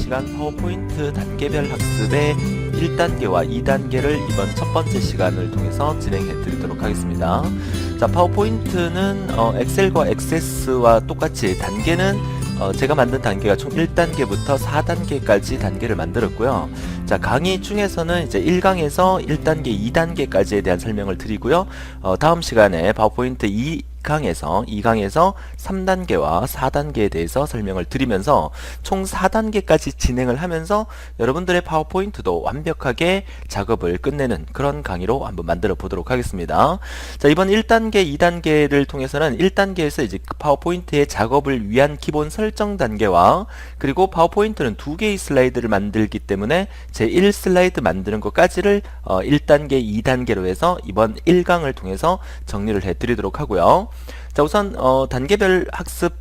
시간 파워포인트 단계별 학습의 1단계와 2단계를 이번 첫 번째 시간을 통해서 진행해 드리도록 하겠습니다. 자, 파워포인트는 엑셀과 액세스와 똑같이 단계는 제가 만든 단계가 총 1단계부터 4단계까지 단계를 만들었고요. 자, 강의 중에서는 이제 1강에서 1단계, 2단계까지에 대한 설명을 드리고요. 다음 시간에 파워포인트 2강에서 3단계와 4단계에 대해서 설명을 드리면서 총 4단계까지 진행을 하면서 여러분들의 파워포인트도 완벽하게 작업을 끝내는 그런 강의로 한번 만들어 보도록 하겠습니다. 자, 이번 1단계, 2단계를 통해서는 1단계에서 이제 파워포인트의 작업을 위한 기본 설정 단계와 그리고 파워포인트는 2개의 슬라이드를 만들기 때문에 제 1슬라이드 만드는 것까지를 1단계, 2단계로 해서 이번 1강을 통해서 정리를 해 드리도록 하고요. 자, 우선 단계별 학습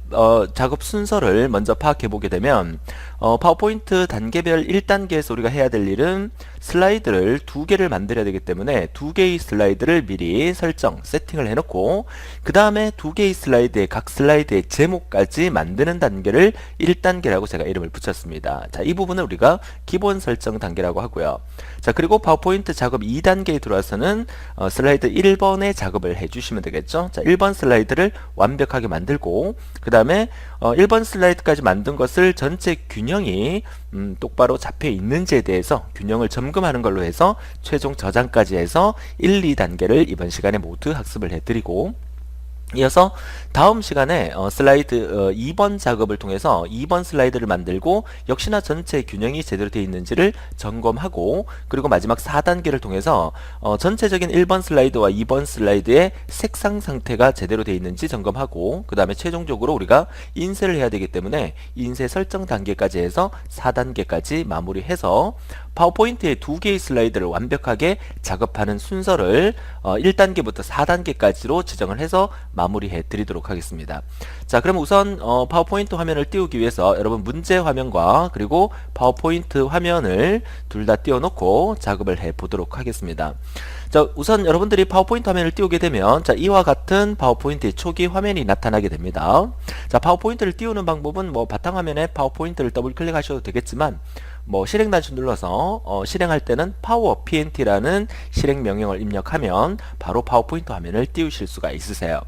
작업 순서를 먼저 파악해 보게 되면 파워포인트 단계별 1단계에서 우리가 해야 될 일은 슬라이드를 2개를 만들어야 되기 때문에 2개의 슬라이드를 미리 설정, 세팅을 해놓고 그 다음에 2개의 슬라이드의 각 슬라이드의 제목까지 만드는 단계를 1단계라고 제가 이름을 붙였습니다. 자, 이 부분을 우리가 기본 설정 단계라고 하고요. 자, 그리고 파워포인트 작업 2단계에 들어와서는 슬라이드 1번의 작업을 해주시면 되겠죠. 자, 1번 슬라이드를 완벽하게 만들고 그 다음에 1번 슬라이드까지 만든 것을 전체 균형이 똑바로 잡혀 있는지에 대해서 균형을 점검하는 걸로 해서 최종 저장까지 해서 1, 2단계를 이번 시간에 모두 학습을 해드리고 이어서 다음 시간에 슬라이드 2번 작업을 통해서 2번 슬라이드를 만들고 역시나 전체 균형이 제대로 되어 있는지를 점검하고 그리고 마지막 4단계를 통해서 전체적인 1번 슬라이드와 2번 슬라이드의 색상 상태가 제대로 되어 있는지 점검하고 그 다음에 최종적으로 우리가 인쇄를 해야 되기 때문에 인쇄 설정 단계까지 해서 4단계까지 마무리해서 파워포인트의 2개의 슬라이드를 완벽하게 작업하는 순서를 1단계부터 4단계까지로 지정을 해서 마무리해 드리도록 하겠습니다. 자, 그럼 우선 파워포인트 화면을 띄우기 위해서 여러분 문제 화면과 그리고 파워포인트 화면을 둘 다 띄워놓고 작업을 해 보도록 하겠습니다. 자, 우선 여러분들이 파워포인트 화면을 띄우게 되면 자, 이와 같은 파워포인트의 초기 화면이 나타나게 됩니다. 자, 파워포인트를 띄우는 방법은 뭐 바탕화면에 파워포인트를 더블 클릭하셔도 되겠지만 뭐 실행 단추 눌러서 실행할 때는 파워 pnt라는 실행 명령을 입력하면 바로 파워포인트 화면을 띄우실 수가 있으세요.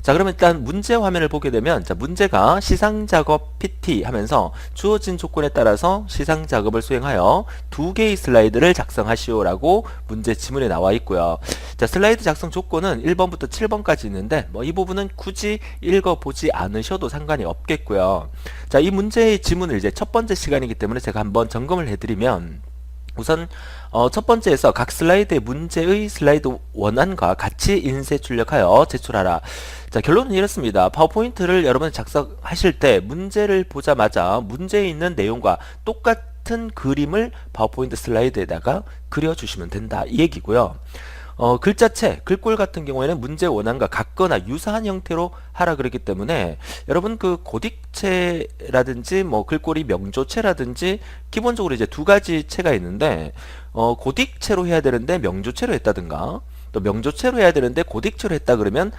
자, 그러면 일단 문제 화면을 보게 되면 자, 문제가 시상작업 PT 하면서 주어진 조건에 따라서 시상작업을 수행하여 2개의 슬라이드를 작성하시오 라고 문제 지문에 나와 있고요. 자, 슬라이드 작성 조건은 1번부터 7번까지 있는데 뭐 이 부분은 굳이 읽어보지 않으셔도 상관이 없겠고요. 자, 이 문제의 지문을 이제 첫 번째 시간이기 때문에 제가 한번 점검을 해드리면 우선 첫 번째에서 각 슬라이드의 문제의 슬라이드 원안과 같이 인쇄 출력하여 제출하라. 자, 결론은 이렇습니다. 파워포인트를 여러분 작성하실 때 문제를 보자마자 문제에 있는 내용과 똑같은 그림을 파워포인트 슬라이드에다가 그려주시면 된다 이 얘기고요. 글자체, 글꼴 같은 경우에는 문제 원안과 같거나 유사한 형태로 하라 그랬기 때문에 여러분 그 고딕체라든지 뭐 글꼴이 명조체라든지 기본적으로 이제 두 가지 체가 있는데 고딕체로 해야 되는데 명조체로 했다든가 또 명조체로 해야 되는데 고딕체로 했다 그러면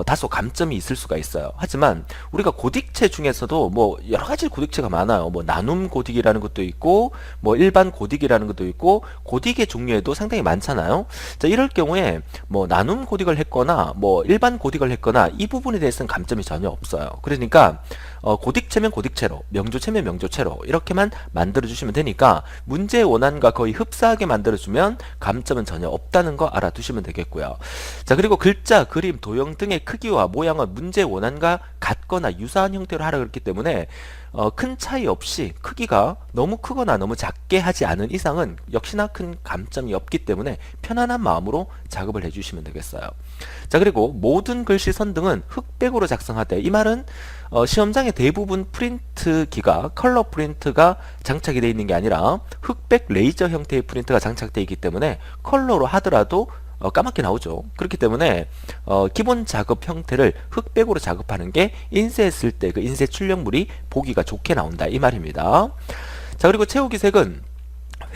다소 감점이 있을 수가 있어요. 하지만 우리가 고딕체 중에서도 뭐 여러 가지 고딕체가 많아요. 뭐 나눔 고딕이라는 것도 있고 뭐 일반 고딕이라는 것도 있고 고딕의 종류에도 상당히 많잖아요. 자, 이럴 경우에 뭐 나눔 고딕을 했거나 뭐 일반 고딕을 했거나 이 부분에 대해서는 감점이 전혀 없어요. 그러니까 고딕체면 고딕체로, 명조체면 명조체로 이렇게만 만들어주시면 되니까 문제의 원안과 거의 흡사하게 만들어주면 감점은 전혀 없다는 거 알아두시면 되겠고요. 자, 그리고 글자, 그림, 도형 등의 크기와 모양은 문제의 원안과 같거나 유사한 형태로 하라 그랬기 때문에 큰 차이 없이 크기가 너무 크거나 너무 작게 하지 않은 이상은 역시나 큰 감점이 없기 때문에 편안한 마음으로 작업을 해주시면 되겠어요. 자, 그리고 모든 글씨 선등은 흑백으로 작성하되 이 말은 시험장의 대부분 프린트기가 컬러 프린트가 장착이 되어 있는 게 아니라 흑백 레이저 형태의 프린트가 장착되어 있기 때문에 컬러로 하더라도 까맣게 나오죠. 그렇기 때문에 기본 작업 형태를 흑백으로 작업하는 게 인쇄했을 때 그 인쇄 출력물이 보기가 좋게 나온다 이 말입니다. 자, 그리고 채우기 색은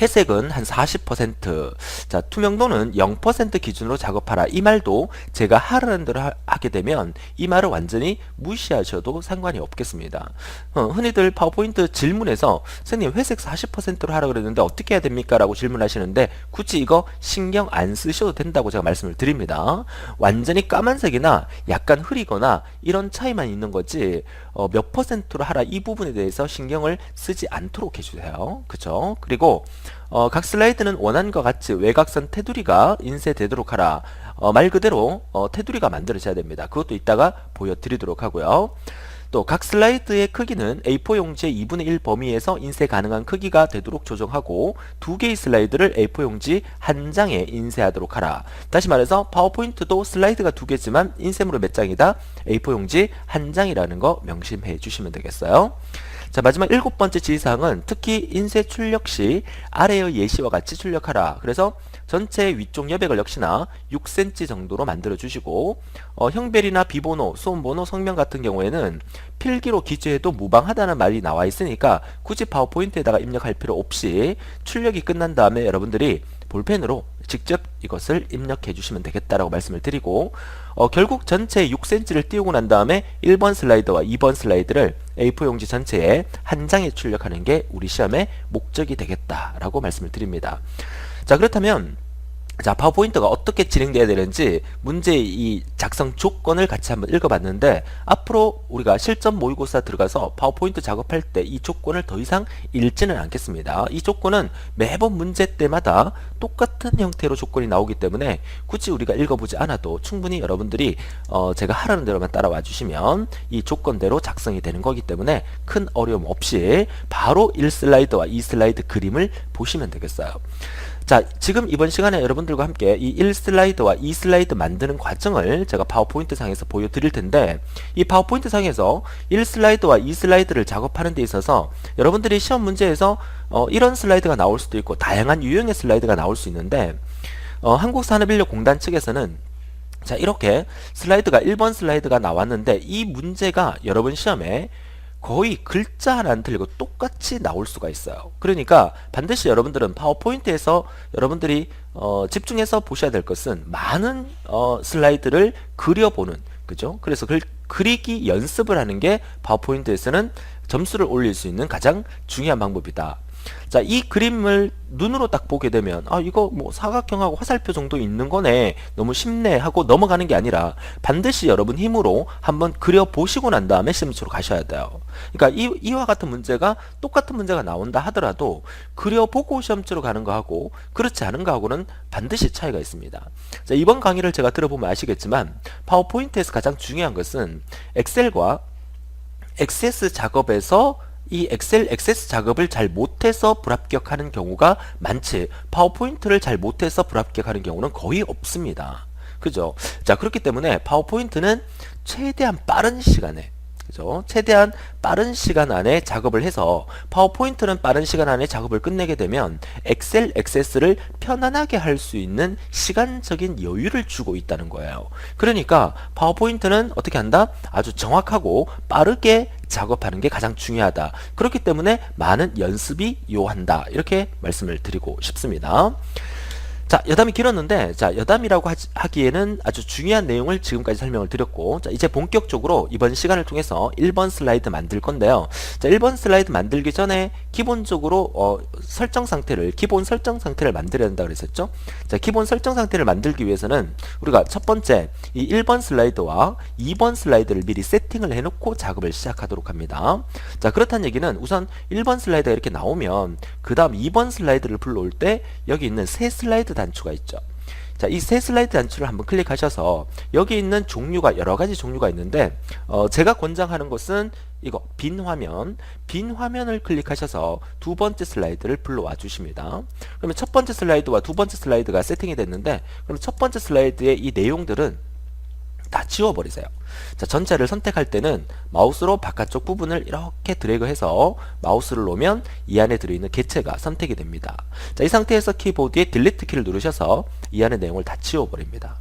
회색은 한 40%, 자, 투명도는 0% 기준으로 작업하라. 이 말도 제가 하라는 대로 하게 되면 이 말을 완전히 무시하셔도 상관이 없겠습니다. 흔히들 파워포인트 질문에서 선생님 회색 40%로 하라 그랬는데 어떻게 해야 됩니까? 라고 질문하시는데 굳이 이거 신경 안 쓰셔도 된다고 제가 말씀을 드립니다. 완전히 까만색이나 약간 흐리거나 이런 차이만 있는 거지 몇 퍼센트로 하라 이 부분에 대해서 신경을 쓰지 않도록 해주세요. 그쵸? 그리고 각 슬라이드는 원안과 같이 외곽선 테두리가 인쇄되도록 하라. 말 그대로 테두리가 만들어져야 됩니다. 그것도 이따가 보여드리도록 하고요. 또 각 슬라이드의 크기는 A4 용지의 2분의 1 범위에서 인쇄 가능한 크기가 되도록 조정하고 2개의 슬라이드를 A4 용지 한 장에 인쇄하도록 하라. 다시 말해서 파워포인트도 슬라이드가 2개지만 인쇄물은 몇 장이다? A4 용지 한 장이라는 거 명심해 주시면 되겠어요. 자, 마지막 7번째 지시사항은 특히 인쇄 출력 시 아래의 예시와 같이 출력하라. 그래서 전체 위쪽 여백을 역시나 6cm 정도로 만들어 주시고 형별이나 비번호, 수험번호, 성명 같은 경우에는 필기로 기재해도 무방하다는 말이 나와 있으니까 굳이 파워포인트에다가 입력할 필요 없이 출력이 끝난 다음에 여러분들이 볼펜으로 직접 이것을 입력해 주시면 되겠다라고 말씀을 드리고 결국 전체 6cm를 띄우고 난 다음에 1번 슬라이드와 2번 슬라이드를 A4 용지 전체에 한 장에 출력하는 게 우리 시험의 목적이 되겠다라고 말씀을 드립니다. 자, 그렇다면 자, 파워포인트가 어떻게 진행돼야 되는지 문제의 이 작성 조건을 같이 한번 읽어봤는데 앞으로 우리가 실전 모의고사 들어가서 파워포인트 작업할 때 이 조건을 더 이상 읽지는 않겠습니다. 이 조건은 매번 문제 때마다 똑같은 형태로 조건이 나오기 때문에 굳이 우리가 읽어보지 않아도 충분히 여러분들이 제가 하라는 대로만 따라와 주시면 이 조건대로 작성이 되는 거기 때문에 큰 어려움 없이 바로 1슬라이드와 2슬라이드 그림을 보시면 되겠어요. 자, 지금 이번 시간에 여러분들과 함께 이 1슬라이드와 2슬라이드 만드는 과정을 제가 파워포인트 상에서 보여드릴 텐데 이 파워포인트 상에서 1슬라이드와 2슬라이드를 작업하는 데 있어서 여러분들이 시험 문제에서 이런 슬라이드가 나올 수도 있고 다양한 유형의 슬라이드가 나올 수 있는데 한국산업인력공단 측에서는 자, 이렇게 슬라이드가 1번 슬라이드가 나왔는데 이 문제가 여러분 시험에 거의 글자 하나 안 틀리고 똑같이 나올 수가 있어요. 그러니까 반드시 여러분들은 파워포인트에서 여러분들이 집중해서 보셔야 될 것은 많은 슬라이드를 그려보는, 그죠? 그래서 그리기 연습을 하는 게 파워포인트에서는 점수를 올릴 수 있는 가장 중요한 방법이다. 자, 이 그림을 눈으로 딱 보게 되면 이거 뭐 사각형하고 화살표 정도 있는 거네, 너무 쉽네 하고 넘어가는 게 아니라 반드시 여러분 힘으로 한번 그려 보시고 난 다음에 시험치로 가셔야 돼요. 그러니까 이와 같은 문제가 똑같은 문제가 나온다 하더라도 그려보고 시험치로 가는 거하고 그렇지 않은 거하고는 반드시 차이가 있습니다. 자, 이번 강의를 제가 들어보면 아시겠지만 파워포인트에서 가장 중요한 것은 엑셀과 액세스 작업에서 이 엑셀 액세스 작업을 잘 못해서 불합격하는 경우가 많지 파워포인트를 잘 못해서 불합격하는 경우는 거의 없습니다. 그죠? 자, 그렇기 때문에 파워포인트는 최대한 빠른 시간에, 그죠? 최대한 빠른 시간 안에 작업을 해서 파워포인트는 빠른 시간 안에 작업을 끝내게 되면 엑셀 액세스를 편안하게 할 수 있는 시간적인 여유를 주고 있다는 거예요. 그러니까 파워포인트는 어떻게 한다? 아주 정확하고 빠르게 작업하는 게 가장 중요하다. 그렇기 때문에 많은 연습이 요한다. 이렇게 말씀을 드리고 싶습니다. 자, 여담이 길었는데, 자, 여담이라고 하기에는 아주 중요한 내용을 지금까지 설명을 드렸고, 자, 이제 본격적으로 이번 시간을 통해서 1번 슬라이드 만들 건데요. 자, 1번 슬라이드 만들기 전에 기본적으로 기본 설정 상태를 만들어야 된다고 그랬었죠. 자, 기본 설정 상태를 만들기 위해서는 우리가 첫 번째 이 1번 슬라이드와 2번 슬라이드를 미리 세팅을 해놓고 작업을 시작하도록 합니다. 자, 그렇다는 얘기는 우선 1번 슬라이드가 이렇게 나오면 그 다음 2번 슬라이드를 불러올 때 여기 있는 새 슬라이드 단추가 있죠. 자, 이 새 슬라이드 단추를 한번 클릭하셔서 여기 있는 종류가 여러 가지 종류가 있는데 제가 권장하는 것은 이거 빈 화면을 클릭하셔서 두 번째 슬라이드를 불러와 주십니다. 그러면 첫 번째 슬라이드와 두 번째 슬라이드가 세팅이 됐는데 그럼 첫 번째 슬라이드의 이 내용들은 다 지워버리세요. 자, 전체를 선택할 때는 마우스로 바깥쪽 부분을 이렇게 드래그해서 마우스를 놓으면 이 안에 들어있는 객체가 선택이 됩니다. 자, 이 상태에서 키보드에 딜리트 키를 누르셔서 이 안의 내용을 다 지워버립니다.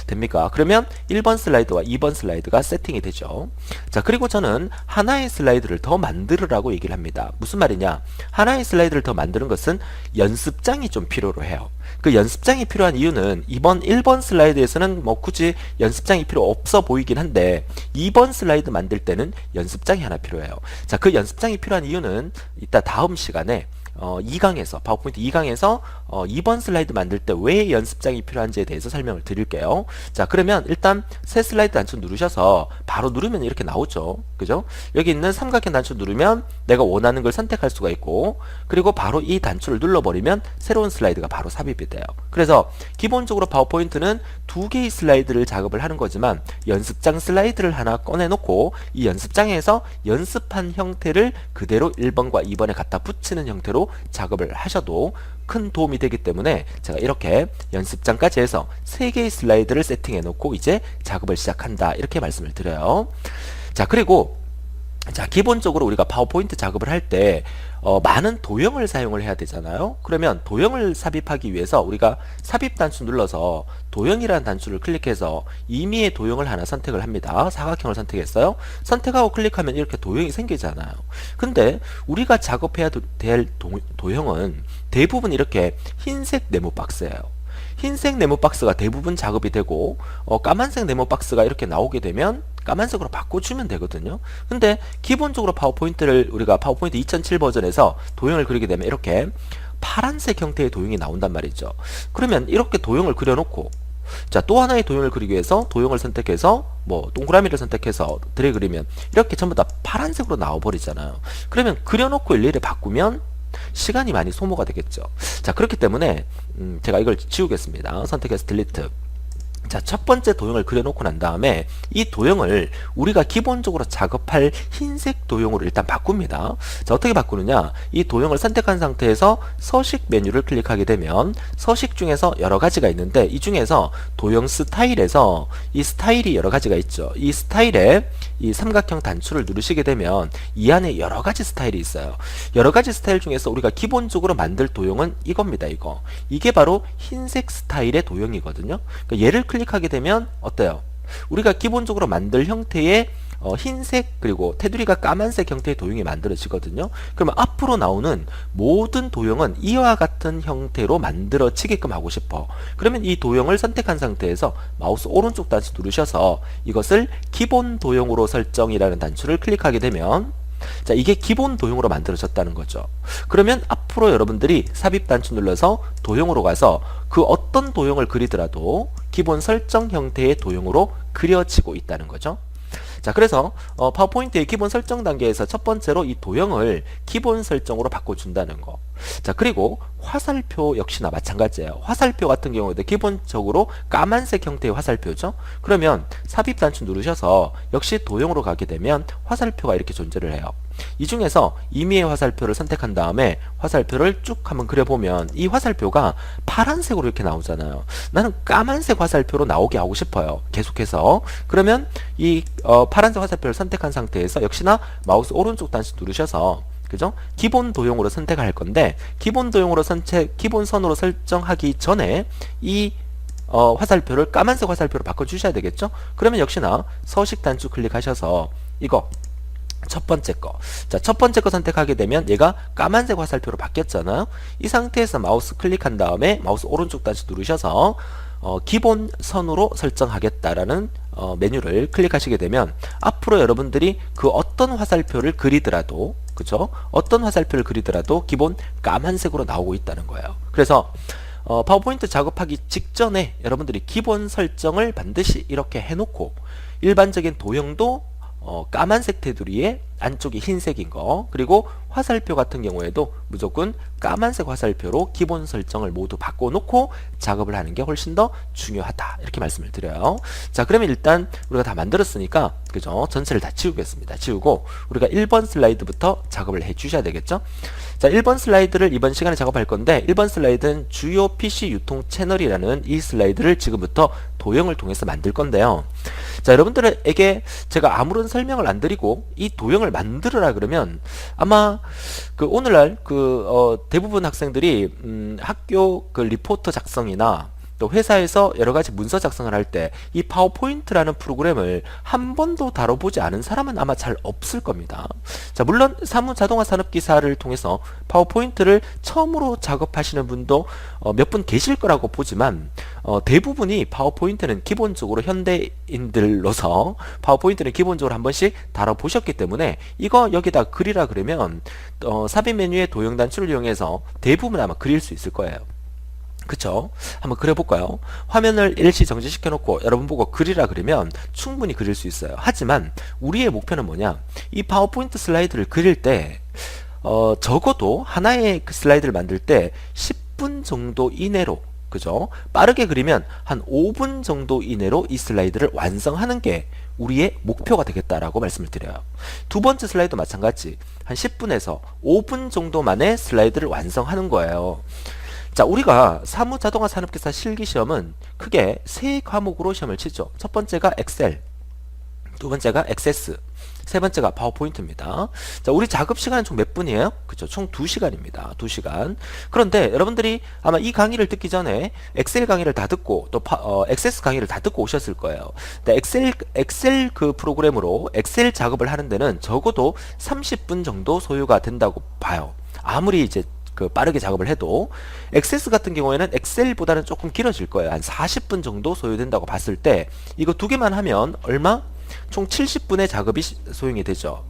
됩니까? 그러면 1번 슬라이드와 2번 슬라이드가 세팅이 되죠. 자, 그리고 저는 하나의 슬라이드를 더 만들으라고 얘기를 합니다. 무슨 말이냐? 하나의 슬라이드를 더 만드는 것은 연습장이 좀 필요로 해요. 그 연습장이 필요한 이유는 이번 1번 슬라이드에서는 뭐 굳이 연습장이 필요 없어 보이긴 한데 2번 슬라이드 만들 때는 연습장이 하나 필요해요. 자, 그 연습장이 필요한 이유는 이따 다음 시간에 2강에서 파워포인트 2강에서 2번 슬라이드 만들 때 왜 연습장이 필요한지에 대해서 설명을 드릴게요. 자, 그러면 일단 새 슬라이드 단추 누르셔서 바로 누르면 이렇게 나오죠. 그죠? 여기 있는 삼각형 단추 누르면 내가 원하는 걸 선택할 수가 있고, 그리고 바로 이 단추를 눌러버리면 새로운 슬라이드가 바로 삽입이 돼요. 그래서 기본적으로 파워포인트는 두 개의 슬라이드를 작업을 하는 거지만 연습장 슬라이드를 하나 꺼내놓고 이 연습장에서 연습한 형태를 그대로 1번과 2번에 갖다 붙이는 형태로 작업을 하셔도 큰 도움이 되기 때문에 제가 이렇게 연습장까지 해서 3개의 슬라이드를 세팅해 놓고 이제 작업을 시작한다, 이렇게 말씀을 드려요. 자, 그리고 자, 기본적으로 우리가 파워포인트 작업을 할 때 많은 도형을 사용을 해야 되잖아요. 그러면 도형을 삽입하기 위해서 우리가 삽입 단추 눌러서 도형이라는 단추를 클릭해서 임의의 도형을 하나 선택을 합니다. 사각형을 선택했어요. 선택하고 클릭하면 이렇게 도형이 생기잖아요. 근데 우리가 작업해야 될 도형은 대부분 이렇게 흰색 네모 박스예요. 흰색 네모 박스가 대부분 작업이 되고 까만색 네모 박스가 이렇게 나오게 되면 까만색으로 바꿔주면 되거든요. 근데 기본적으로 파워포인트를 우리가 파워포인트 2007 버전에서 도형을 그리게 되면 이렇게 파란색 형태의 도형이 나온단 말이죠. 그러면 이렇게 도형을 그려놓고, 자, 또 하나의 도형을 그리기 위해서 도형을 선택해서 뭐 동그라미를 선택해서 드래그 그리면 이렇게 전부 다 파란색으로 나와버리잖아요. 그러면 그려놓고 일일이 바꾸면 시간이 많이 소모가 되겠죠. 자, 그렇기 때문에 제가 이걸 지우겠습니다. 선택해서 딜리트. 자, 첫 번째 도형을 그려놓고 난 다음에 이 도형을 우리가 기본적으로 작업할 흰색 도형으로 일단 바꿉니다. 자, 어떻게 바꾸느냐? 이 도형을 선택한 상태에서 서식 메뉴를 클릭하게 되면 서식 중에서 여러 가지가 있는데 이 중에서 도형 스타일에서 이 스타일이 여러 가지가 있죠. 이 스타일에 이 삼각형 단추를 누르시게 되면 이 안에 여러 가지 스타일이 있어요. 여러 가지 스타일 중에서 우리가 기본적으로 만들 도형은 이겁니다. 이게 바로 흰색 스타일의 도형이거든요. 그러니까 얘를 클릭하게 되면 어때요? 우리가 기본적으로 만들 형태의 흰색 그리고 테두리가 까만색 형태의 도형이 만들어지거든요. 그러면 앞으로 나오는 모든 도형은 이와 같은 형태로 만들어지게끔 하고 싶어. 그러면 이 도형을 선택한 상태에서 마우스 오른쪽 단추 누르셔서 이것을 기본 도형으로 설정이라는 단추를 클릭하게 되면, 자, 이게 기본 도형으로 만들어졌다는 거죠. 그러면 앞으로 여러분들이 삽입 단추 눌러서 도형으로 가서 그 어떤 도형을 그리더라도 기본 설정 형태의 도형으로 그려지고 있다는 거죠. 자, 그래서 파워포인트의 기본 설정 단계에서 첫 번째로 이 도형을 기본 설정으로 바꿔준다는 거. 자, 그리고 화살표 역시나 마찬가지예요. 화살표 같은 경우에도 기본적으로 까만색 형태의 화살표죠. 그러면 삽입 단추 누르셔서 역시 도형으로 가게 되면 화살표가 이렇게 존재를 해요. 이 중에서 임의의 화살표를 선택한 다음에 화살표를 쭉 한번 그려보면 이 화살표가 파란색으로 이렇게 나오잖아요. 나는 까만색 화살표로 나오게 하고 싶어요. 계속해서. 그러면 이 파란색 화살표를 선택한 상태에서 역시나 마우스 오른쪽 단추 누르셔서, 그죠? 기본 도형으로 선택할 건데 기본 도형으로 기본 선으로 설정하기 전에 이 화살표를 까만색 화살표로 바꿔주셔야 되겠죠? 그러면 역시나 서식 단추 클릭하셔서 이거 첫 번째 거. 자, 첫 번째 거 선택하게 되면 얘가 까만색 화살표로 바뀌었잖아요. 이 상태에서 마우스 클릭한 다음에 마우스 오른쪽 단추 누르셔서 기본 선으로 설정하겠다라는 메뉴를 클릭하시게 되면 앞으로 여러분들이 그 어떤 화살표를 그리더라도, 그죠? 어떤 화살표를 그리더라도 기본 까만색으로 나오고 있다는 거예요. 그래서 파워포인트 작업하기 직전에 여러분들이 기본 설정을 반드시 이렇게 해놓고 일반적인 도형도 까만색 테두리에 안쪽이 흰색인 거, 그리고 화살표 같은 경우에도 무조건 까만색 화살표로 기본 설정을 모두 바꿔놓고 작업을 하는 게 훨씬 더 중요하다, 이렇게 말씀을 드려요. 자, 그러면 일단 우리가 다 만들었으니까, 그죠? 전체를 다 지우겠습니다. 지우고 우리가 1번 슬라이드부터 작업을 해 주셔야 되겠죠? 자, 1번 슬라이드를 이번 시간에 작업할 건데 1번 슬라이드는 주요 PC 유통 채널이라는 이 슬라이드를 지금부터 도형을 통해서 만들 건데요. 자, 여러분들에게 제가 아무런 설명을 안 드리고 이 도형을 만들어라 그러면 아마 그 오늘날 대부분 학생들이 학교 그 리포트 작성이나 또 회사에서 여러 가지 문서 작성을 할 때 이 파워포인트라는 프로그램을 한 번도 다뤄보지 않은 사람은 아마 잘 없을 겁니다. 자, 물론 사무 자동화 산업 기사를 통해서 파워포인트를 처음으로 작업하시는 분도 몇 분 계실 거라고 보지만 대부분이 파워포인트는 기본적으로 현대인들로서 파워포인트는 기본적으로 한 번씩 다뤄보셨기 때문에 이거 여기다 그리라 그러면 삽입 메뉴의 도형 단추를 이용해서 대부분 아마 그릴 수 있을 거예요. 그쵸? 한번 그려볼까요? 화면을 일시 정지시켜 놓고 여러분 보고 그리라 그러면 충분히 그릴 수 있어요. 하지만 우리의 목표는 뭐냐? 이 파워포인트 슬라이드를 그릴 때 적어도 하나의 그 슬라이드를 만들 때 10분 정도 이내로, 그죠? 빠르게 그리면 한 5분 정도 이내로 이 슬라이드를 완성하는 게 우리의 목표가 되겠다라고 말씀을 드려요. 두 번째 슬라이드 마찬가지 한 10분에서 5분 정도 만에 슬라이드를 완성하는 거예요. 자, 우리가 사무 자동화 산업기사 실기 시험은 크게 세 과목으로 시험을 치죠. 첫 번째가 엑셀, 두 번째가 액세스, 세 번째가 파워포인트입니다. 자, 우리 작업 시간은 총 몇 분이에요? 그쵸, 총 2시간입니다. 2시간. 그런데 여러분들이 아마 이 강의를 듣기 전에 엑셀 강의를 다 듣고 또 액세스 강의를 다 듣고 오셨을 거예요. 근데 엑셀 그 프로그램으로 엑셀 작업을 하는 데는 적어도 30분 정도 소요가 된다고 봐요. 아무리 이제 그 빠르게 작업을 해도. 액세스 같은 경우에는 엑셀보다는 조금 길어질 거예요. 한 40분 정도 소요된다고 봤을 때 이거 두 개만 하면 얼마? 총 70분의 작업이 소용이 되죠.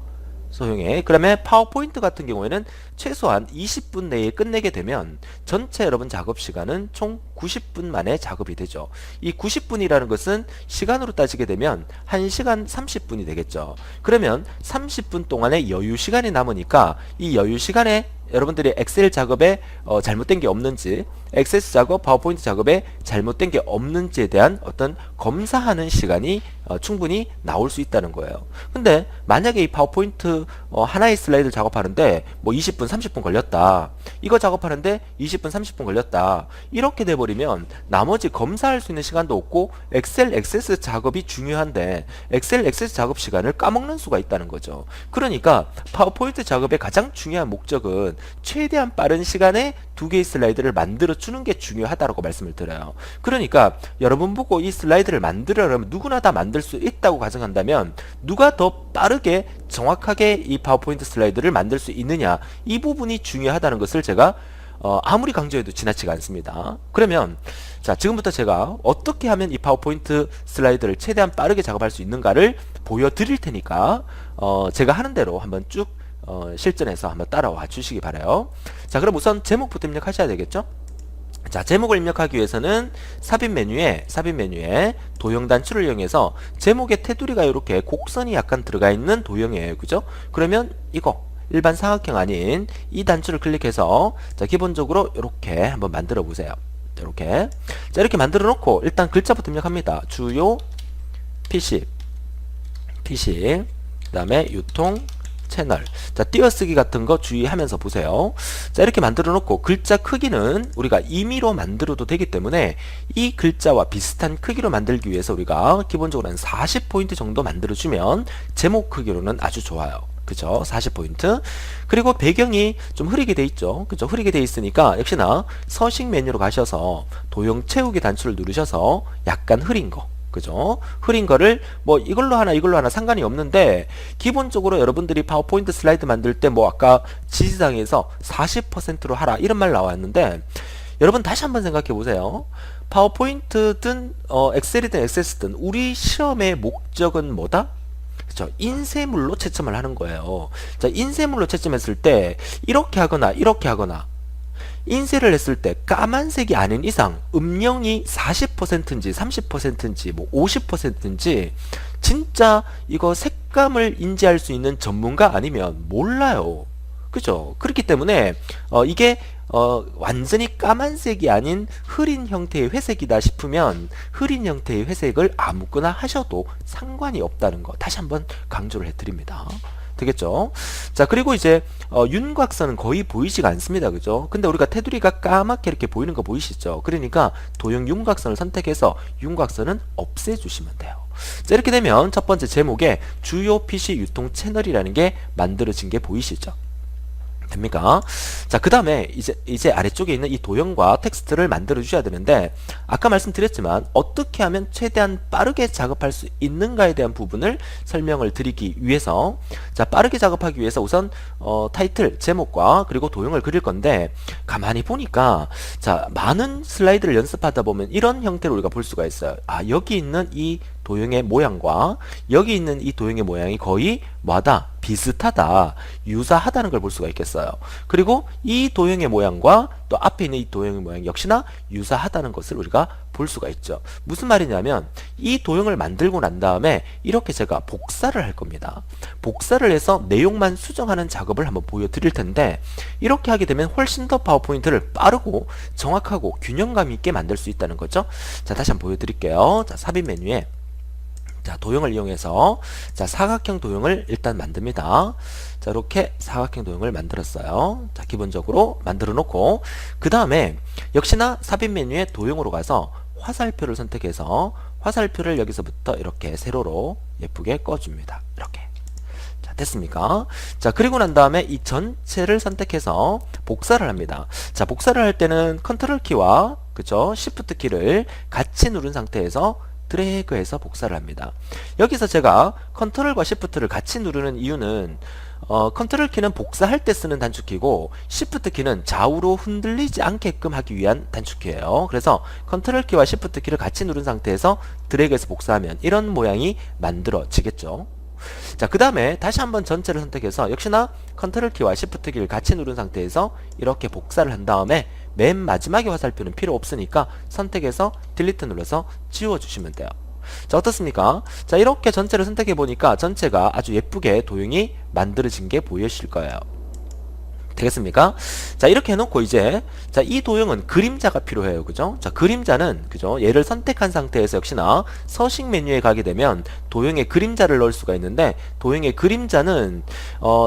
소용에. 그러면 파워포인트 같은 경우에는 최소한 20분 내에 끝내게 되면 전체 여러분 작업 시간은 총 90분 만에 작업이 되죠. 이 90분이라는 것은 시간으로 따지게 되면 1시간 30분이 되겠죠. 그러면 30분 동안의 여유 시간이 남으니까 이 여유 시간에 여러분들이 엑셀 작업에 잘못된 게 없는지, 액세스 작업, 파워포인트 작업에 잘못된 게 없는지에 대한 어떤 검사하는 시간이 충분히 나올 수 있다는 거예요. 근데 만약에 이 파워포인트 하나의 슬라이드를 작업하는데 뭐 20분, 30분 걸렸다. 이거 작업하는데 20분, 30분 걸렸다. 이렇게 돼버리면 나머지 검사할 수 있는 시간도 없고 엑셀, 액세스 작업이 중요한데 엑셀, 액세스 작업 시간을 까먹는 수가 있다는 거죠. 그러니까 파워포인트 작업의 가장 중요한 목적은 최대한 빠른 시간에 두 개의 슬라이드를 만들어 주는 게 중요하다고 말씀을 드려요. 그러니까 여러분 보고 이 슬라이드를 만들려면 누구나 다 만들 수 있다고 가정한다면 누가 더 빠르게 정확하게 이 파워포인트 슬라이드를 만들 수 있느냐, 이 부분이 중요하다는 것을 제가 아무리 강조해도 지나치지 않습니다. 그러면 자, 지금부터 제가 어떻게 하면 이 파워포인트 슬라이드를 최대한 빠르게 작업할 수 있는가를 보여드릴 테니까 제가 하는 대로 한번 쭉 실전에서 한번 따라와 주시기 바라요. 자, 그럼 우선 제목부터 입력하셔야 되겠죠? 자, 제목을 입력하기 위해서는 삽입 메뉴에 도형 단추를 이용해서 제목의 테두리가 이렇게 곡선이 약간 들어가 있는 도형이에요. 그죠? 그러면 이거 일반 사각형 아닌 이 단추를 클릭해서 자, 기본적으로 이렇게 한번 만들어 보세요. 이렇게. 자, 이렇게 만들어 놓고 일단 글자부터 입력합니다. 주요 PC, 그다음에 유통 채널. 자, 띄어쓰기 같은 거 주의하면서 보세요. 자, 이렇게 만들어 놓고 글자 크기는 우리가 임의로 만들어도 되기 때문에 이 글자와 비슷한 크기로 만들기 위해서 우리가 기본적으로 한 40포인트 정도 만들어 주면 제목 크기로는 아주 좋아요. 그죠? 40포인트. 그리고 배경이 좀 흐리게 돼 있죠. 그죠? 흐리게 돼 있으니까 역시나 서식 메뉴로 가셔서 도형 채우기 단추를 누르셔서 약간 흐린 거, 그죠? 흐린 거를 뭐 이걸로 하나 상관이 없는데 기본적으로 여러분들이 파워포인트 슬라이드 만들 때 뭐 아까 지시사항에서 40%로 하라 이런 말 나왔는데 여러분 다시 한번 생각해 보세요. 파워포인트든 엑셀이든 액세스든 우리 시험의 목적은 뭐다? 그렇죠? 인쇄물로 채점을 하는 거예요. 자, 인쇄물로 채점했을 때 이렇게 하거나 인쇄를 했을 때 까만색이 아닌 이상 음영이 40%인지 30%인지 뭐 50%인지 진짜 이거 색감을 인지할 수 있는 전문가 아니면 몰라요. 그죠? 그렇기 때문에 이게 완전히 까만색이 아닌 흐린 형태의 회색이다 싶으면 흐린 형태의 회색을 아무거나 하셔도 상관이 없다는 거 다시 한번 강조를 해드립니다. 되겠죠? 자, 그리고 이제 윤곽선은 거의 보이지가 않습니다. 그죠? 근데 우리가 테두리가 까맣게 이렇게 보이는 거 보이시죠? 그러니까 도형 윤곽선을 선택해서 윤곽선은 없애주시면 돼요. 자, 이렇게 되면 첫 번째 제목에 주요 PC 유통 채널이라는 게 만들어진 게 보이시죠? 됩니까? 자, 그 다음에 이제 아래쪽에 있는 이 도형과 텍스트를 만들어 주셔야 되는데, 아까 말씀드렸지만 어떻게 하면 최대한 빠르게 작업할 수 있는가에 대한 부분을 설명을 드리기 위해서, 자, 빠르게 작업하기 위해서 우선 타이틀, 제목과 그리고 도형을 그릴 건데, 가만히 보니까 자, 많은 슬라이드를 연습하다 보면 이런 형태로 우리가 볼 수가 있어요. 아, 여기 있는 이 도형의 모양과 여기 있는 이 도형의 모양이 거의 뭐하다? 비슷하다, 유사하다는 걸 볼 수가 있겠어요. 그리고 이 도형의 모양과 또 앞에 있는 이 도형의 모양 역시나 유사하다는 것을 우리가 볼 수가 있죠. 무슨 말이냐면 이 도형을 만들고 난 다음에 이렇게 제가 복사를 할 겁니다. 복사를 해서 내용만 수정하는 작업을 한번 보여드릴 텐데, 이렇게 하게 되면 훨씬 더 파워포인트를 빠르고 정확하고 균형감 있게 만들 수 있다는 거죠. 자, 다시 한번 보여드릴게요. 자, 삽입 메뉴에 자, 도형을 이용해서 자, 사각형 도형을 일단 만듭니다. 자, 이렇게 사각형 도형을 만들었어요. 자, 기본적으로 만들어 놓고, 그 다음에 역시나 삽입 메뉴에 도형으로 가서 화살표를 선택해서 화살표를 여기서부터 이렇게 세로로 예쁘게 꺼줍니다. 이렇게. 자, 됐습니까? 자, 그리고 난 다음에 이 전체를 선택해서 복사를 합니다. 자, 복사를 할 때는 컨트롤 키와 그죠? 시프트 키를 같이 누른 상태에서 드래그해서 복사를 합니다. 여기서 제가 컨트롤과 시프트를 같이 누르는 이유는 컨트롤 키는 복사할 때 쓰는 단축키고 시프트 키는 좌우로 흔들리지 않게끔 하기 위한 단축키예요. 그래서 컨트롤 키와 시프트 키를 같이 누른 상태에서 드래그해서 복사하면 이런 모양이 만들어지겠죠. 자, 그 다음에 다시 한번 전체를 선택해서 역시나 컨트롤 키와 시프트 키를 같이 누른 상태에서 이렇게 복사를 한 다음에 맨 마지막에 화살표는 필요 없으니까 선택해서 딜리트 눌러서 지워주시면 돼요. 자, 어떻습니까? 자, 이렇게 전체를 선택해 보니까 전체가 아주 예쁘게 도형이 만들어진 게 보이실 거예요. 되겠습니까? 자, 이렇게 해놓고 이제 자, 이 도형은 그림자가 필요해요. 그죠? 자, 그림자는 그죠? 얘를 선택한 상태에서 역시나 서식 메뉴에 가게 되면 도형에 그림자를 넣을 수가 있는데, 도형의 그림자는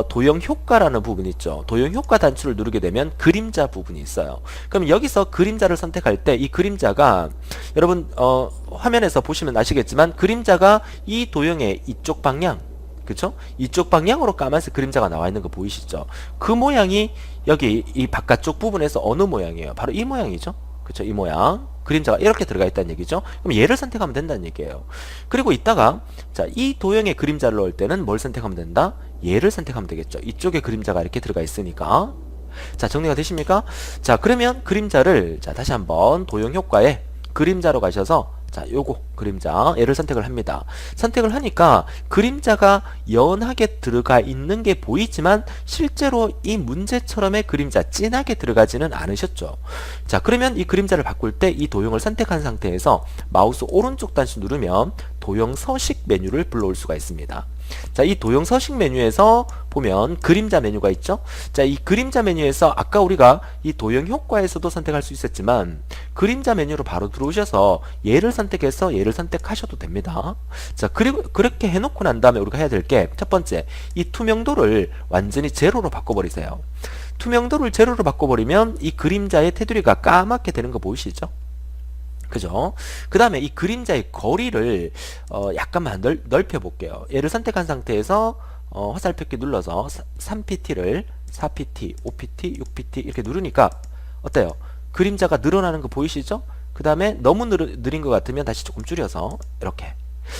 도형 효과라는 부분이 있죠. 도형 효과 단추를 누르게 되면 그림자 부분이 있어요. 그럼 여기서 그림자를 선택할 때 이 그림자가 여러분 화면에서 보시면 아시겠지만 그림자가 이 도형의 이쪽 방향, 그쵸? 이쪽 방향으로 까만색 그림자가 나와 있는 거 보이시죠? 그 모양이 여기 이 바깥쪽 부분에서 어느 모양이에요? 바로 이 모양이죠? 그쵸? 이 모양. 그림자가 이렇게 들어가 있다는 얘기죠? 그럼 얘를 선택하면 된다는 얘기예요. 그리고 이따가 자, 이 도형의 그림자를 넣을 때는 뭘 선택하면 된다? 얘를 선택하면 되겠죠? 이쪽에 그림자가 이렇게 들어가 있으니까. 자, 정리가 되십니까? 자, 그러면 그림자를 자, 다시 한번 도형 효과에 그림자로 가셔서 자, 요거 그림자 얘를 선택을 합니다. 선택을 하니까 그림자가 연하게 들어가 있는 게 보이지만 실제로 이 문제처럼의 그림자 진하게 들어가지는 않으셨죠. 자, 그러면 이 그림자를 바꿀 때 이 도형을 선택한 상태에서 마우스 오른쪽 단추 누르면 도형 서식 메뉴를 불러올 수가 있습니다. 자, 이 도형 서식 메뉴에서 보면 그림자 메뉴가 있죠. 자, 이 그림자 메뉴에서 아까 우리가 이 도형 효과에서도 선택할 수 있었지만 그림자 메뉴로 바로 들어오셔서 얘를 선택해서 얘를 선택하셔도 됩니다. 자, 그리고 그렇게 해놓고 난 다음에 우리가 해야 될 게 첫 번째, 이 투명도를 완전히 제로로 바꿔버리세요. 투명도를 제로로 바꿔버리면 이 그림자의 테두리가 까맣게 되는 거 보이시죠? 그죠? 그 다음에 이 그림자의 거리를 약간만 넓혀 볼게요. 얘를 선택한 상태에서 화살표키 눌러서 3pt를 4pt, 5pt, 6pt 이렇게 누르니까 어때요? 그림자가 늘어나는 거 보이시죠? 그 다음에 너무 느린 것 같으면 다시 조금 줄여서 이렇게.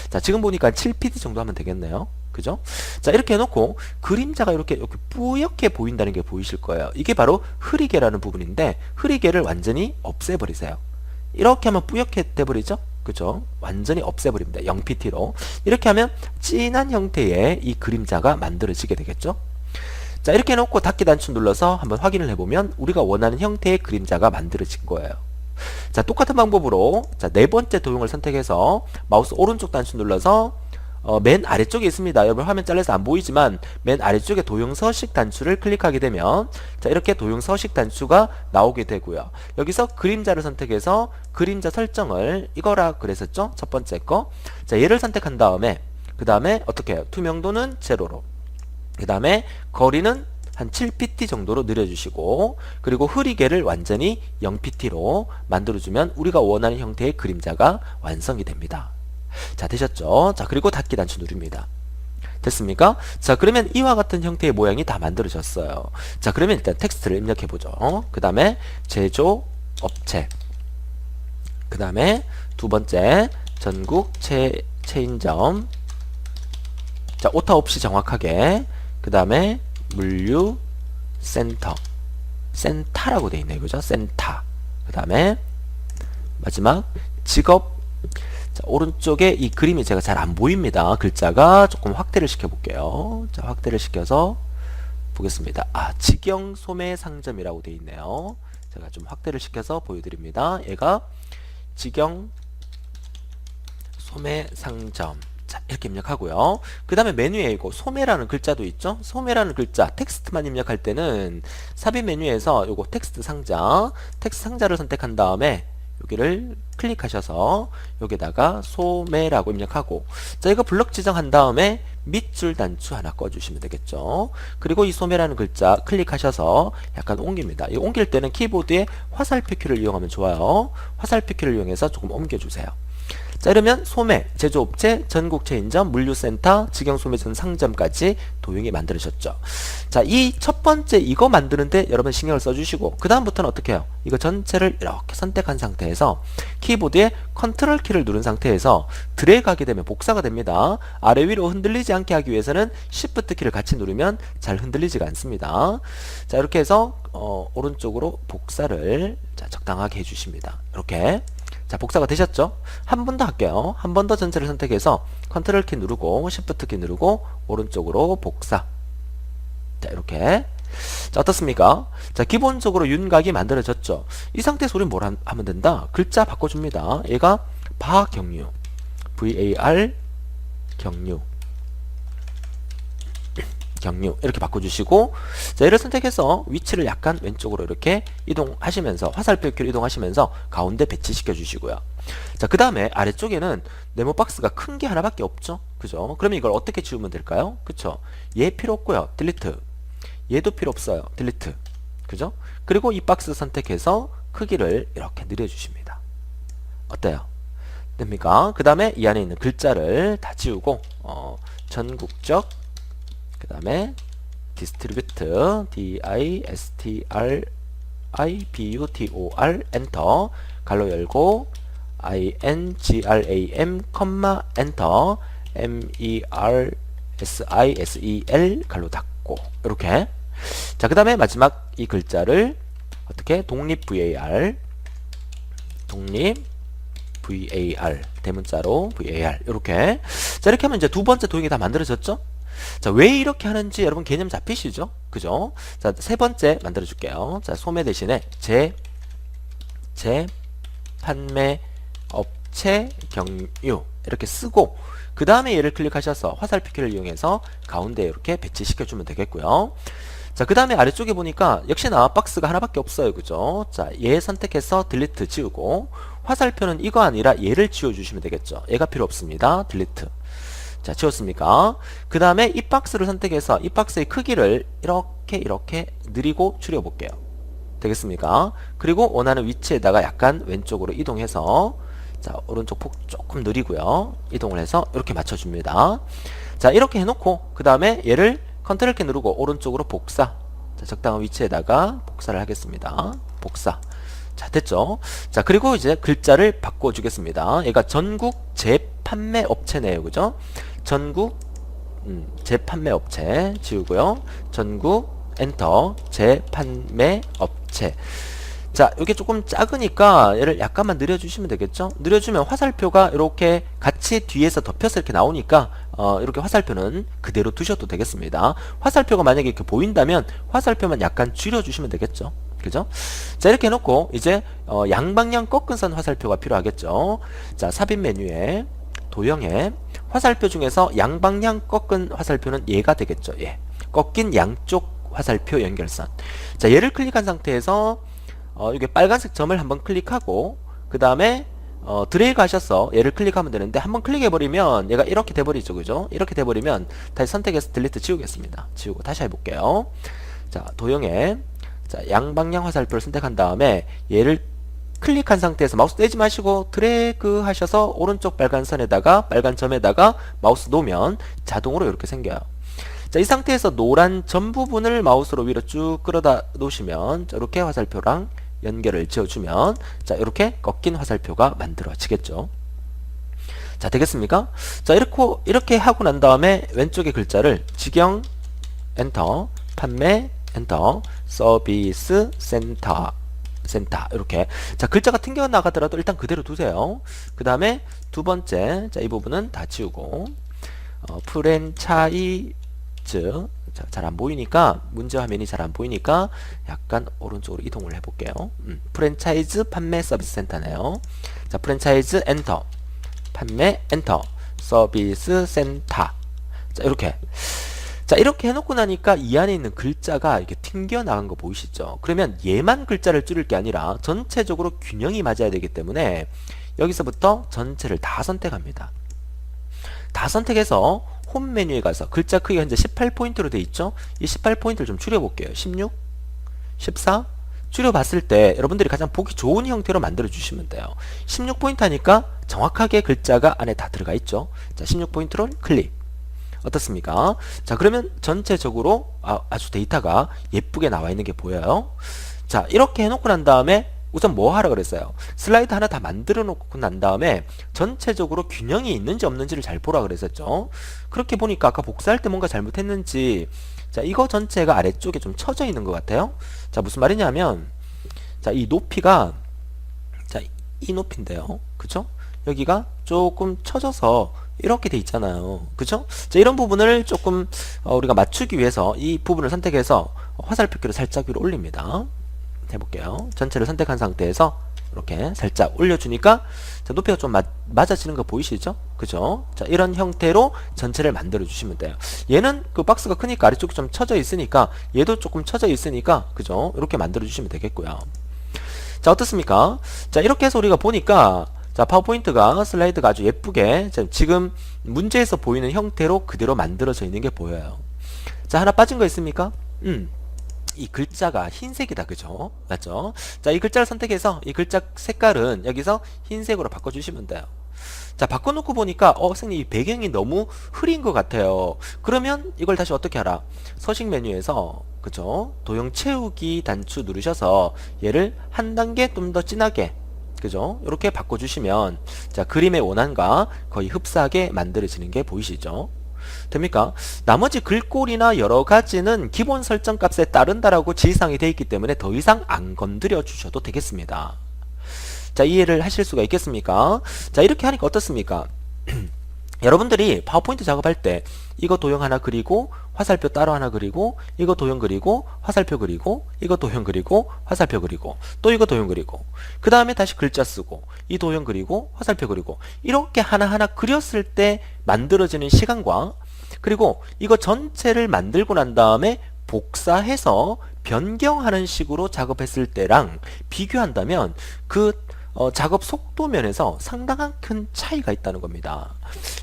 자, 지금 보니까 7pt 정도 하면 되겠네요. 그죠? 자, 이렇게 해놓고 그림자가 이렇게 뿌옇게 보인다는 게 보이실 거예요. 이게 바로 흐리개라는 부분인데 흐리개를 완전히 없애버리세요. 이렇게 하면 뿌옇게 돼버리죠? 그죠? 완전히 없애버립니다. 0pt로. 이렇게 하면 진한 형태의 이 그림자가 만들어지게 되겠죠? 자, 이렇게 해놓고 닫기 단추 눌러서 한번 확인을 해보면 우리가 원하는 형태의 그림자가 만들어진 거예요. 자, 똑같은 방법으로 자, 네 번째 도형을 선택해서 마우스 오른쪽 단추 눌러서 맨 아래쪽에 있습니다. 여러분 화면 잘려서 안 보이지만 맨 아래쪽에 도형 서식 단추를 클릭하게 되면 자, 이렇게 도형 서식 단추가 나오게 되고요. 여기서 그림자를 선택해서 그림자 설정을 이거라 그랬었죠? 첫 번째 거. 자, 얘를 선택한 다음에 그 다음에 어떻게 해요? 투명도는 제로로, 그 다음에 거리는 한 7pt 정도로 늘려주시고, 그리고 흐리개를 완전히 0pt로 만들어주면 우리가 원하는 형태의 그림자가 완성이 됩니다. 자, 되셨죠? 자, 그리고 닫기 단추 누릅니다. 됐습니까? 자, 그러면 이와 같은 형태의 모양이 다 만들어졌어요. 자, 그러면 일단 텍스트를 입력해 보죠. 그 다음에 제조업체, 그 다음에 두 번째 전국 체인점, 자, 오타 없이 정확하게, 그 다음에 물류센터, 센터라고 돼 있네요. 그죠? 센터. 그 다음에 마지막 직업. 자, 오른쪽에 이 그림이 제가 잘 안 보입니다. 글자가 조금 확대를 시켜 볼게요. 자, 확대를 시켜서 보겠습니다. 아, 직영 소매 상점이라고 돼 있네요. 제가 좀 확대를 시켜서 보여드립니다. 얘가 직영 소매 상점. 자, 이렇게 입력하고요. 그 다음에 메뉴에 이거 소매라는 글자도 있죠. 소매라는 글자 텍스트만 입력할 때는 삽입 메뉴에서 요거 텍스트 상자를 선택한 다음에 여기를 클릭하셔서 여기다가 소매라고 입력하고, 자, 이거 블럭 지정한 다음에 밑줄 단추 하나 꺼주시면 되겠죠. 그리고 이 소매라는 글자 클릭하셔서 약간 옮깁니다. 이 옮길 때는 키보드에 화살표 키를 이용하면 좋아요. 화살표 키를 이용해서 조금 옮겨주세요. 자, 이러면 소매, 제조업체, 전국 체인점, 물류센터, 직영소매점 상점까지 도형이 만들어졌죠. 자, 이 첫 번째 이거 만드는데 여러분 신경을 써주시고, 그 다음부터는 어떻게 해요? 이거 전체를 이렇게 선택한 상태에서 키보드에 컨트롤 키를 누른 상태에서 드래그하게 되면 복사가 됩니다. 아래 위로 흔들리지 않게 하기 위해서는 Shift 키를 같이 누르면 잘 흔들리지가 않습니다. 자, 이렇게 해서 오른쪽으로 복사를 자, 적당하게 해주십니다. 이렇게. 자, 복사가 되셨죠? 한 번 더 할게요. 한 번 더 전체를 선택해서 컨트롤 키 누르고 Shift 키 누르고 오른쪽으로 복사. 자, 이렇게. 자, 어떻습니까? 자, 기본적으로 윤곽이 만들어졌죠. 이 상태에서 우리는 뭘 하면 된다? 글자 바꿔줍니다. 얘가 바경유, VAR 경유, 경유 이렇게 바꿔주시고, 자, 얘를 선택해서 위치를 약간 왼쪽으로 이렇게 이동하시면서 화살표 키로 이동하시면서 가운데 배치시켜 주시고요. 자, 그 다음에 아래쪽에는 네모 박스가 큰 게 하나밖에 없죠. 그죠? 그러면 이걸 어떻게 지우면 될까요? 그쵸? 얘 필요 없고요. 딜리트. 얘도 필요 없어요. 딜리트. 그죠? 그리고 이 박스 선택해서 크기를 이렇게 늘려주십니다. 어때요? 됩니까? 그 다음에 이 안에 있는 글자를 다 지우고 전국적, 그 다음에 디스트리뷰트, DISTRIBUTOR 엔터, 갈로 열고 INGRAM 컴마 엔터, MERSISEL 갈로 닫고 이렇게. 자, 그 다음에 마지막 이 글자를 어떻게 독립 VAR, 독립 VAR, 대문자로 VAR 이렇게. 자, 이렇게 하면 이제 두 번째 도형이 다 만들어졌죠. 자, 왜 이렇게 하는지 여러분 개념 잡히시죠? 그죠? 자, 세 번째 만들어 줄게요. 자, 소매 대신에 판매 업체 경유 이렇게 쓰고, 그 다음에 얘를 클릭하셔서 화살표 키를 이용해서 가운데 이렇게 배치시켜 주면 되겠고요. 자, 그 다음에 아래쪽에 보니까 역시나 박스가 하나밖에 없어요. 그죠? 자, 얘 선택해서 딜리트 지우고, 화살표는 이거 아니라 얘를 지워주시면 되겠죠. 얘가 필요 없습니다. 딜리트. 자, 지웠습니까? 그 다음에 이 박스를 선택해서 이 박스의 크기를 이렇게 느리고 줄여볼게요. 되겠습니까? 그리고 원하는 위치에다가 약간 왼쪽으로 이동해서, 자, 오른쪽 폭 조금 느리고요. 이동을 해서 이렇게 맞춰줍니다. 자, 이렇게 해놓고 그 다음에 얘를 컨트롤 키 누르고 오른쪽으로 복사. 자, 적당한 위치에다가 복사를 하겠습니다. 복사. 자, 됐죠? 자, 그리고 이제 글자를 바꿔주겠습니다. 얘가 전국 재판매 업체네요. 그죠? 전국 재판매 업체 지우고요. 전국 엔터 재판매 업체. 자, 이게 조금 작으니까 얘를 약간만 늘려주시면 되겠죠? 늘려주면 화살표가 이렇게 같이 뒤에서 덮여서 이렇게 나오니까 이렇게 화살표는 그대로 두셔도 되겠습니다. 화살표가 만약에 이렇게 보인다면 화살표만 약간 줄여주시면 되겠죠? 그죠? 자, 이렇게 해놓고 이제 양방향 꺾은 선 화살표가 필요하겠죠? 자, 삽입 메뉴에 도형에 화살표 중에서 양방향 꺾은 화살표는 얘가 되겠죠? 예. 꺾인 양쪽 화살표 연결선. 자, 얘를 클릭한 상태에서 이게 빨간색 점을 한번 클릭하고, 그 다음에 드래그 하셔서 얘를 클릭하면 되는데, 한번 클릭해버리면 얘가 이렇게 돼버리죠. 그죠? 이렇게 돼버리면 다시 선택해서 딜리트 지우겠습니다. 지우고 다시 해볼게요. 자, 도형에 자, 양방향 화살표를 선택한 다음에 얘를 클릭한 상태에서 마우스 떼지 마시고 드래그 하셔서 오른쪽 빨간 선에다가 빨간 점에다가 마우스 놓으면 자동으로 이렇게 생겨요. 자, 이 상태에서 노란 점 부분을 마우스로 위로 쭉 끌어다 놓으시면 자, 이렇게 화살표랑 연결을 지어주면 자, 이렇게 꺾인 화살표가 만들어지겠죠. 자, 되겠습니까? 자, 이렇게 하고 난 다음에 왼쪽의 글자를 직영 엔터, 판매 엔터, 서비스 센터 이렇게. 자, 글자가 튕겨 나가더라도 일단 그대로 두세요. 그 다음에 두 번째, 자, 이 부분은 다 지우고 프랜차이즈, 잘 안 보이니까, 문제 화면이 잘 안 보이니까 약간 오른쪽으로 이동을 해볼게요. 프랜차이즈 판매 서비스 센터네요. 자, 프랜차이즈 엔터, 판매 엔터, 서비스 센터. 자, 이렇게. 자, 이렇게 해놓고 나니까 이 안에 있는 글자가 이렇게 튕겨 나간 거 보이시죠? 그러면 얘만 글자를 줄일 게 아니라 전체적으로 균형이 맞아야 되기 때문에 여기서부터 전체를 다 선택합니다. 다 선택해서 홈 메뉴에 가서 글자 크기가 현재 18포인트로 되어 있죠? 이 18포인트를 좀 줄여볼게요. 16, 14 줄여봤을 때 여러분들이 가장 보기 좋은 형태로 만들어 주시면 돼요. 16포인트 하니까 정확하게 글자가 안에 다 들어가 있죠? 자, 16포인트로 클릭. 어떻습니까? 자, 그러면 전체적으로 아주 데이터가 예쁘게 나와 있는 게 보여요. 자, 이렇게 해놓고 난 다음에 우선 뭐 하라 그랬어요? 슬라이드 하나 다 만들어 놓고 난 다음에 전체적으로 균형이 있는지 없는지를 잘 보라 그랬었죠. 그렇게 보니까 아까 복사할 때 뭔가 잘못했는지, 자, 이거 전체가 아래쪽에 좀 처져 있는 것 같아요. 자, 무슨 말이냐면, 자, 이 높이가, 자, 이 높이인데요. 그쵸? 여기가 조금 처져서 이렇게 돼 있잖아요. 그쵸? 자, 이런 부분을 조금 우리가 맞추기 위해서 이 부분을 선택해서 화살표기를 살짝 위로 올립니다. 해볼게요. 전체를 선택한 상태에서 이렇게 살짝 올려주니까 자, 높이가 좀 맞아지는 거 보이시죠? 그죠? 자, 이런 형태로 전체를 만들어 주시면 돼요. 얘는 그 박스가 크니까 아래쪽이 좀 처져 있으니까 얘도 조금 처져 있으니까 그죠? 이렇게 만들어 주시면 되겠고요. 자, 어떻습니까? 자, 이렇게 해서 우리가 보니까 자, 파워포인트가 슬라이드가 아주 예쁘게 지금 문제에서 보이는 형태로 그대로 만들어져 있는 게 보여요. 자, 하나 빠진 거 있습니까? 이 글자가 흰색이다. 그죠? 맞죠? 자, 이 글자를 선택해서 이 글자 색깔은 여기서 흰색으로 바꿔주시면 돼요. 자, 바꿔놓고 보니까 선생님 이 배경이 너무 흐린 것 같아요. 그러면 이걸 다시 어떻게 하라? 서식 메뉴에서 그죠? 도형 채우기 단추 누르셔서 얘를 한 단계 좀 더 진하게 그죠? 이렇게 바꿔주시면 자, 그림의 원안과 거의 흡사하게 만들어지는 게 보이시죠? 됩니까? 나머지 글꼴이나 여러 가지는 기본 설정 값에 따른다라고 지시사항이 되어 있기 때문에 더 이상 안 건드려 주셔도 되겠습니다. 자, 이해를 하실 수가 있겠습니까? 자, 이렇게 하니까 어떻습니까? 여러분들이 파워포인트 작업할 때 이거 도형 하나 그리고 화살표 따로 하나 그리고 이거 도형 그리고 화살표 그리고 이거 도형 그리고 화살표 그리고 또 이거 도형 그리고 그 다음에 다시 글자 쓰고 이 도형 그리고 화살표 그리고 이렇게 하나하나 그렸을 때 만들어지는 시간과 그리고 이거 전체를 만들고 난 다음에 복사해서 변경하는 식으로 작업했을 때랑 비교한다면 그 작업 속도 면에서 상당한 큰 차이가 있다는 겁니다.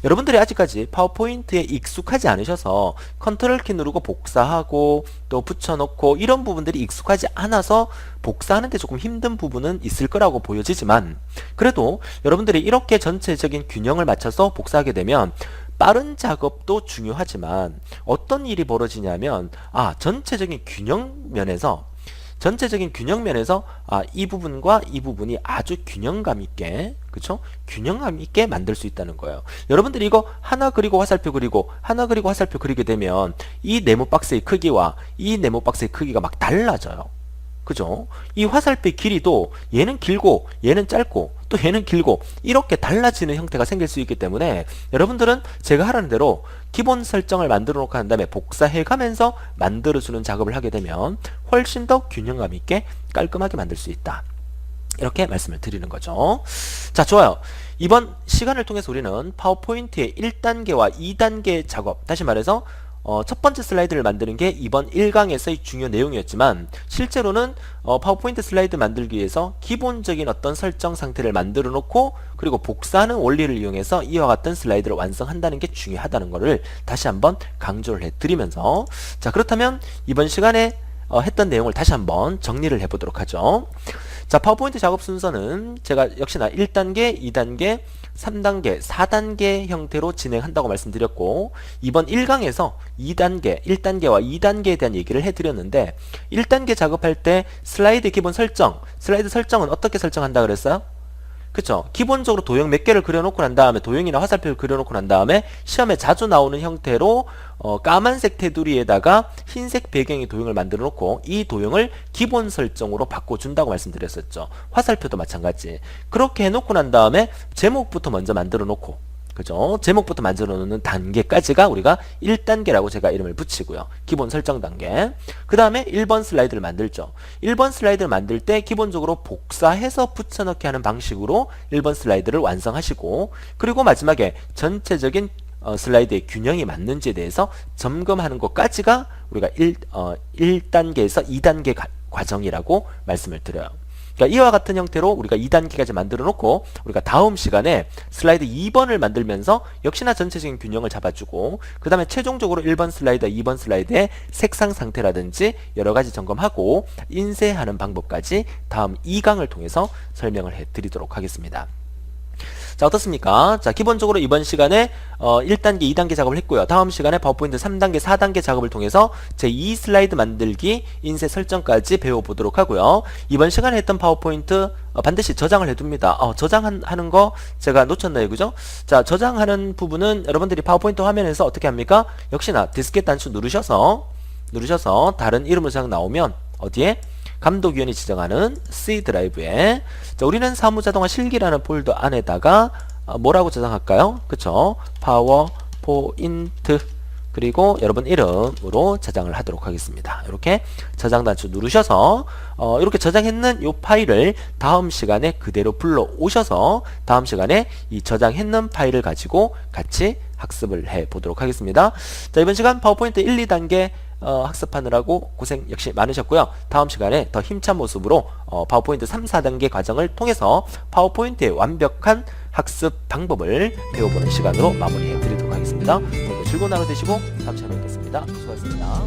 여러분들이 아직까지 파워포인트에 익숙하지 않으셔서 컨트롤 키 누르고 복사하고 또 붙여놓고 이런 부분들이 익숙하지 않아서 복사하는데 조금 힘든 부분은 있을 거라고 보여지지만 그래도 여러분들이 이렇게 전체적인 균형을 맞춰서 복사하게 되면 빠른 작업도 중요하지만 어떤 일이 벌어지냐면 전체적인 균형 면에서 이 부분과 이 부분이 아주 균형감 있게 그쵸? 균형감 있게 만들 수 있다는 거예요. 여러분들이 이거 하나 그리고 화살표 그리고 하나 그리고 화살표 그리게 되면 이 네모 박스의 크기와 이 네모 박스의 크기가 막 달라져요. 그죠? 이 화살표의 길이도 얘는 길고 얘는 짧고 또 얘는 길고 이렇게 달라지는 형태가 생길 수 있기 때문에 여러분들은 제가 하라는 대로 기본 설정을 만들어 놓고 한 다음에 복사해 가면서 만들어주는 작업을 하게 되면 훨씬 더 균형감 있게 깔끔하게 만들 수 있다. 이렇게 말씀을 드리는 거죠. 자, 좋아요. 이번 시간을 통해서 우리는 파워포인트의 1단계와 2단계 작업, 다시 말해서 첫 번째 슬라이드를 만드는 게 이번 1강에서의 중요 내용이었지만 실제로는 파워포인트 슬라이드 만들기 위해서 기본적인 어떤 설정 상태를 만들어 놓고 그리고 복사하는 원리를 이용해서 이와 같은 슬라이드를 완성한다는 게 중요하다는 것을 다시 한번 강조를 해드리면서 자, 그렇다면 이번 시간에 했던 내용을 다시 한번 정리를 해보도록 하죠. 자, 파워포인트 작업 순서는 제가 역시나 1단계, 2단계, 3단계, 4단계 형태로 진행한다고 말씀드렸고, 이번 1강에서 2단계, 1단계와 2단계에 대한 얘기를 해드렸는데, 1단계 작업할 때 슬라이드 기본 설정, 슬라이드 설정은 어떻게 설정한다 그랬어요? 그쵸? 기본적으로 도형 몇 개를 그려놓고 난 다음에 도형이나 화살표를 그려놓고 난 다음에 시험에 자주 나오는 형태로 까만색 테두리에다가 흰색 배경의 도형을 만들어 놓고 이 도형을 기본 설정으로 바꿔준다고 말씀드렸었죠. 화살표도 마찬가지. 그렇게 해놓고 난 다음에 제목부터 먼저 만들어 놓고, 그죠? 제목부터 만들어 놓는 단계까지가 우리가 1단계라고 제가 이름을 붙이고요. 기본 설정 단계. 그 다음에 1번 슬라이드를 만들죠. 1번 슬라이드를 만들 때 기본적으로 복사해서 붙여넣기 하는 방식으로 1번 슬라이드를 완성하시고, 그리고 마지막에 전체적인 슬라이드의 균형이 맞는지에 대해서 점검하는 것까지가 우리가 1단계에서 2단계 과정이라고 말씀을 드려요. 그러니까 이와 같은 형태로 우리가 2단계까지 만들어 놓고 우리가 다음 시간에 슬라이드 2번을 만들면서 역시나 전체적인 균형을 잡아주고, 그 다음에 최종적으로 1번 슬라이드, 2번 슬라이드의 색상 상태라든지 여러가지 점검하고 인쇄하는 방법까지 다음 2강을 통해서 설명을 해드리도록 하겠습니다. 자, 어떻습니까? 자, 기본적으로 이번 시간에 1단계, 2단계 작업을 했고요. 다음 시간에 파워포인트 3단계, 4단계 작업을 통해서 제2 슬라이드 만들기, 인쇄 설정까지 배워보도록 하고요. 이번 시간에 했던 파워포인트 반드시 저장을 해둡니다. 저장하는 거 제가 놓쳤나요? 그죠? 자, 저장하는 부분은 여러분들이 파워포인트 화면에서 어떻게 합니까? 역시나 디스켓 단추 누르셔서 다른 이름으로 저장 나오면 어디에? 감독위원이 지정하는 C 드라이브에, 자, 우리는 사무자동화 실기라는 폴더 안에다가 뭐라고 저장할까요? 그쵸? 파워포인트, 그리고 여러분 이름으로 저장을 하도록 하겠습니다. 이렇게 저장 단추 누르셔서 이렇게 저장했는 이 파일을 다음 시간에 그대로 불러 오셔서 다음 시간에 이 저장했는 파일을 가지고 같이 학습을 해 보도록 하겠습니다. 자, 이번 시간 파워포인트 1, 2단계 학습하느라고 고생 역시 많으셨고요. 다음 시간에 더 힘찬 모습으로 파워포인트 3, 4단계 과정을 통해서 파워포인트의 완벽한 학습 방법을 배워보는 시간으로 마무리해 드리도록 하겠습니다. 오늘도 즐거운 하루 되시고 다음 시간에 뵙겠습니다. 수고하셨습니다.